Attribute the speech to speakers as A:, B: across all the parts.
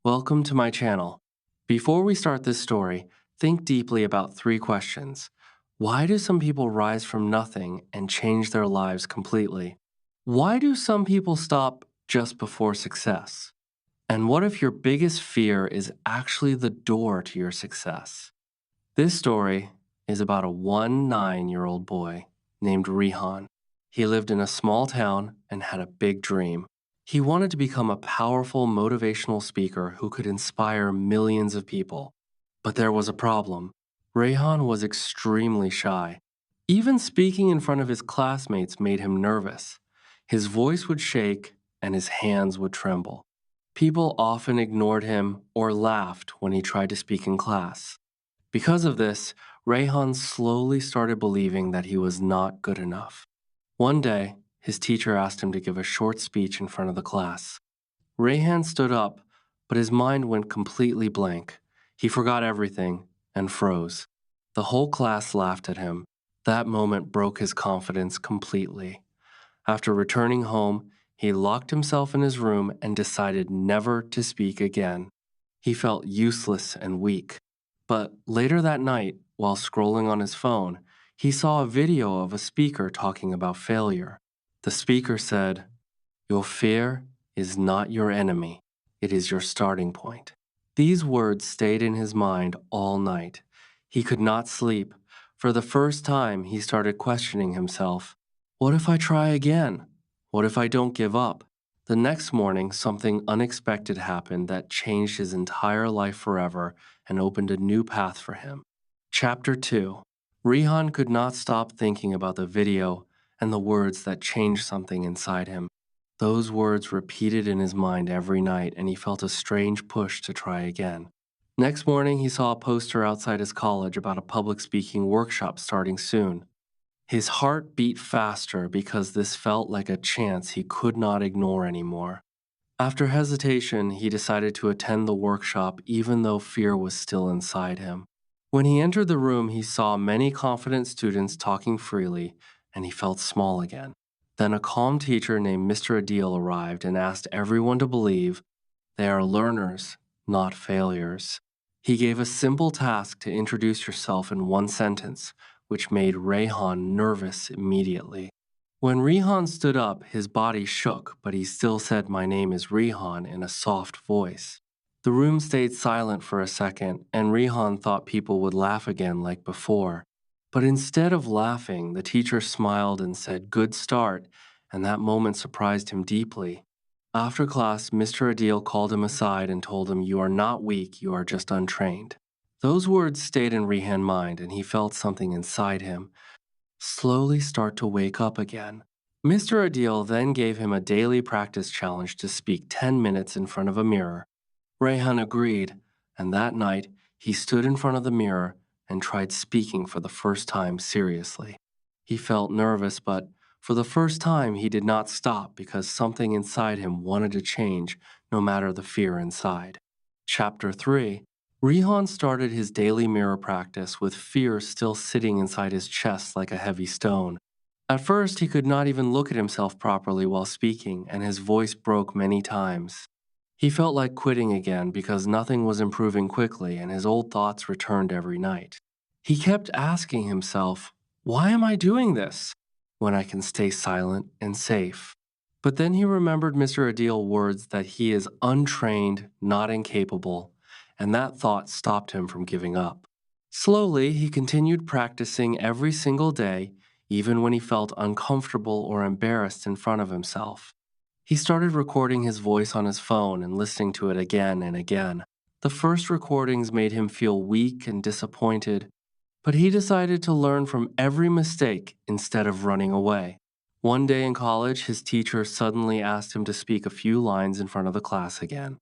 A: Welcome to my channel. Before we start this story, think deeply about three questions. Why do some people rise from nothing and change their lives completely? Why do some people stop just before success? And what if your biggest fear is actually the door to your success? This story is about a 9-year-old boy named Rihan. He lived in a small town and had a big dream. He wanted to become a powerful motivational speaker who could inspire millions of people. But there was a problem. Rehan was extremely shy. Even speaking in front of his classmates made him nervous. His voice would shake and his hands would tremble. People often ignored him or laughed when he tried to speak in class. Because of this, Rehan slowly started believing that he was not good enough. One day, his teacher asked him to give a short speech in front of the class. Rehan stood up, but his mind went completely blank. He forgot everything and froze. The whole class laughed at him. That moment broke his confidence completely. After returning home, he locked himself in his room and decided never to speak again. He felt useless and weak. But later that night, while scrolling on his phone, he saw a video of a speaker talking about failure. The speaker said, "Your fear is not your enemy, it is your starting point." These words stayed in his mind all night. He could not sleep. For the first time, he started questioning himself. What if I try again? What if I don't give up? The next morning, something unexpected happened that changed his entire life forever and opened a new path for him. Chapter 2. Rihan could not stop thinking about the video and the words that changed something inside him. Those words repeated in his mind every night, and he felt a strange push to try again. Next morning, he saw a poster outside his college about a public speaking workshop starting soon. His heart beat faster because this felt like a chance he could not ignore anymore. After hesitation, he decided to attend the workshop even though fear was still inside him. When he entered the room, he saw many confident students talking freely, and he felt small again. Then a calm teacher named Mr. Adil arrived and asked everyone to believe they are learners, not failures. He gave a simple task to introduce yourself in one sentence, which made Rehan nervous immediately. When Rehan stood up, his body shook, but he still said, "My name is Rehan," in a soft voice. The room stayed silent for a second, and Rehan thought people would laugh again like before. But instead of laughing, the teacher smiled and said, "Good start," and that moment surprised him deeply. After class, Mr. Adil called him aside and told him, "You are not weak, you are just untrained." Those words stayed in Rehan's mind, and he felt something inside him slowly start to wake up again. Mr. Adil then gave him a daily practice challenge to speak 10 minutes in front of a mirror. Rehan agreed, and that night he stood in front of the mirror and tried speaking for the first time seriously. He felt nervous, but for the first time he did not stop because something inside him wanted to change no matter the fear inside. Chapter 3. Rihan started his daily mirror practice with fear still sitting inside his chest like a heavy stone. At first, he could not even look at himself properly while speaking, and his voice broke many times. He felt like quitting again because nothing was improving quickly and his old thoughts returned every night. He kept asking himself, "Why am I doing this when I can stay silent and safe?" But then he remembered Mr. Adil's words that he is untrained, not incapable, and that thought stopped him from giving up. Slowly, he continued practicing every single day, even when he felt uncomfortable or embarrassed in front of himself. He started recording his voice on his phone and listening to it again and again. The first recordings made him feel weak and disappointed, but he decided to learn from every mistake instead of running away. One day in college, his teacher suddenly asked him to speak a few lines in front of the class again.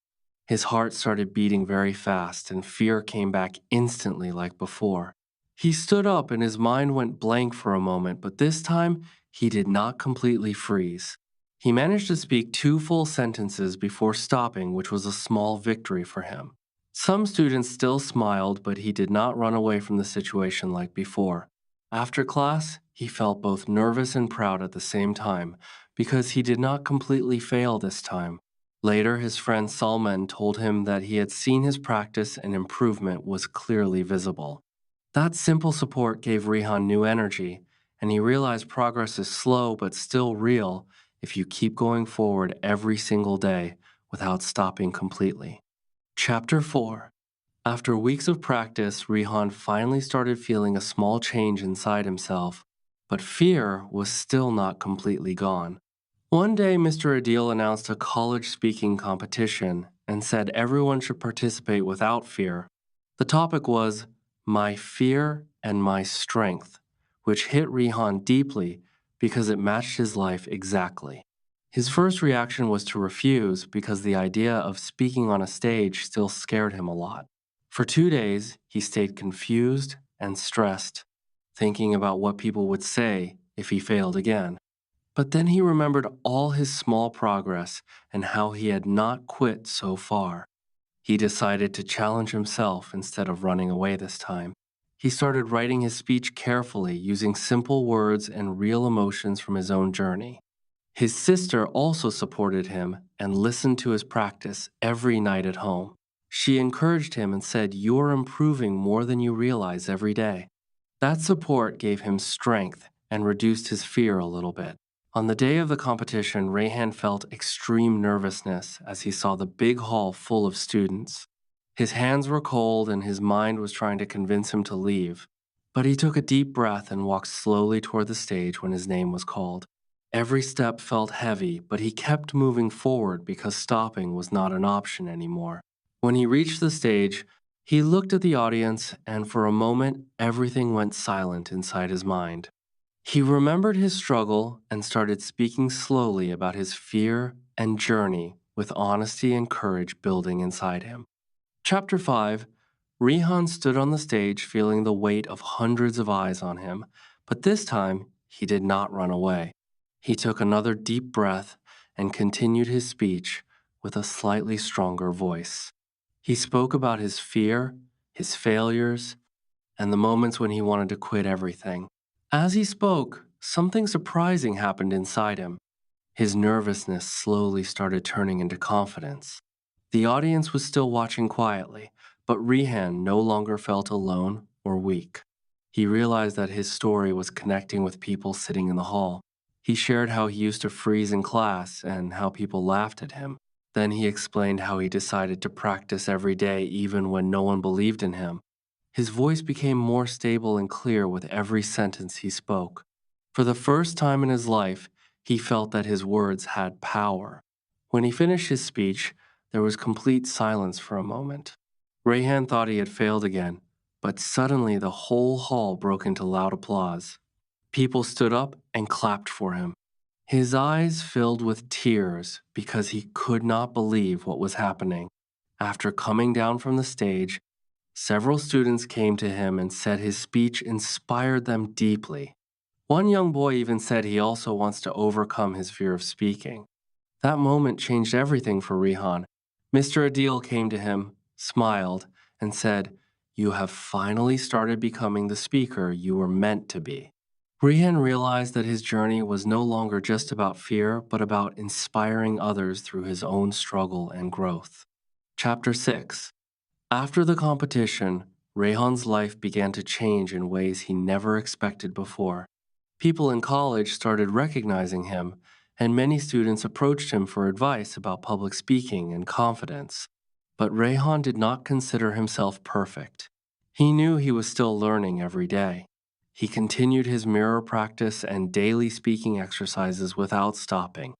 A: His heart started beating very fast, and fear came back instantly like before. He stood up and his mind went blank for a moment, but this time he did not completely freeze. He managed to speak 2 full sentences before stopping, which was a small victory for him. Some students still smiled, but he did not run away from the situation like before. After class, he felt both nervous and proud at the same time because he did not completely fail this time. Later, his friend Salman told him that he had seen his practice and improvement was clearly visible. That simple support gave Rihan new energy, and he realized progress is slow but still real if you keep going forward every single day without stopping completely. Chapter 4. After weeks of practice, Rihan finally started feeling a small change inside himself, but fear was still not completely gone. One day, Mr. Adil announced a college speaking competition and said everyone should participate without fear. The topic was My Fear and My Strength, which hit Rihan deeply because it matched his life exactly. His first reaction was to refuse because the idea of speaking on a stage still scared him a lot. For 2 days, he stayed confused and stressed, thinking about what people would say if he failed again. But then he remembered all his small progress and how he had not quit so far. He decided to challenge himself instead of running away this time. He started writing his speech carefully, using simple words and real emotions from his own journey. His sister also supported him and listened to his practice every night at home. She encouraged him and said, "You're improving more than you realize every day." That support gave him strength and reduced his fear a little bit. On the day of the competition, Rayhan felt extreme nervousness as he saw the big hall full of students. His hands were cold and his mind was trying to convince him to leave. But he took a deep breath and walked slowly toward the stage when his name was called. Every step felt heavy, but he kept moving forward because stopping was not an option anymore. When he reached the stage, he looked at the audience, and for a moment, everything went silent inside his mind. He remembered his struggle and started speaking slowly about his fear and journey with honesty and courage building inside him. Chapter 5. Rihan stood on the stage feeling the weight of hundreds of eyes on him, but this time he did not run away. He took another deep breath and continued his speech with a slightly stronger voice. He spoke about his fear, his failures, and the moments when he wanted to quit everything. As he spoke, something surprising happened inside him. His nervousness slowly started turning into confidence. The audience was still watching quietly, but Rehan no longer felt alone or weak. He realized that his story was connecting with people sitting in the hall. He shared how he used to freeze in class and how people laughed at him. Then he explained how he decided to practice every day even when no one believed in him. His voice became more stable and clear with every sentence he spoke. For the first time in his life, he felt that his words had power. When he finished his speech, there was complete silence for a moment. Rayhan thought he had failed again, but suddenly the whole hall broke into loud applause. People stood up and clapped for him. His eyes filled with tears because he could not believe what was happening. After coming down from the stage, several students came to him and said his speech inspired them deeply. One young boy even said he also wants to overcome his fear of speaking. That moment changed everything for Rihan. Mr. Adil came to him, smiled, and said, "You have finally started becoming the speaker you were meant to be." Rihan realized that his journey was no longer just about fear, but about inspiring others through his own struggle and growth. Chapter 6. After the competition, Rayhan's life began to change in ways he never expected before. People in college started recognizing him, and many students approached him for advice about public speaking and confidence. But Rayhan did not consider himself perfect. He knew he was still learning every day. He continued his mirror practice and daily speaking exercises without stopping.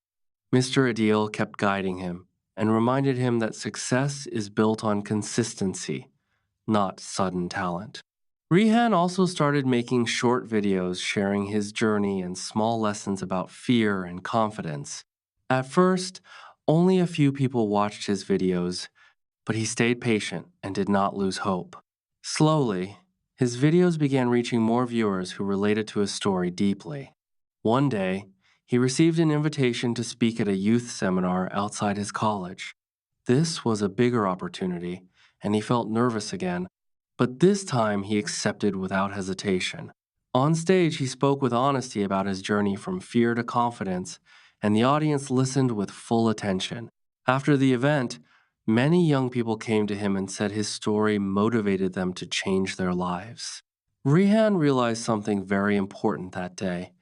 A: Mr. Adil kept guiding him and reminded him that success is built on consistency, not sudden talent. Rehan also started making short videos sharing his journey and small lessons about fear and confidence. At first, only a few people watched his videos, but he stayed patient and did not lose hope. Slowly, his videos began reaching more viewers who related to his story deeply. One day, he received an invitation to speak at a youth seminar outside his college. This was a bigger opportunity, and he felt nervous again, but this time he accepted without hesitation. On stage, he spoke with honesty about his journey from fear to confidence, and the audience listened with full attention. After the event, many young people came to him and said his story motivated them to change their lives. Rihan realized something very important that day.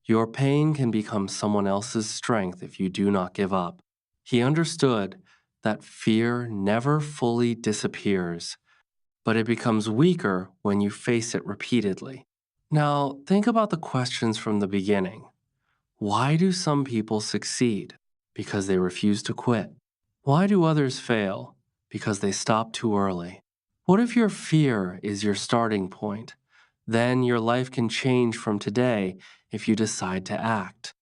A: Your pain can become someone else's strength if you do not give up. He understood that fear never fully disappears, but it becomes weaker when you face it repeatedly. Now, think about the questions from the beginning. Why do some people succeed? Because they refuse to quit. Why do others fail? Because they stop too early. What if your fear is your starting point? Then your life can change from today if you decide to act.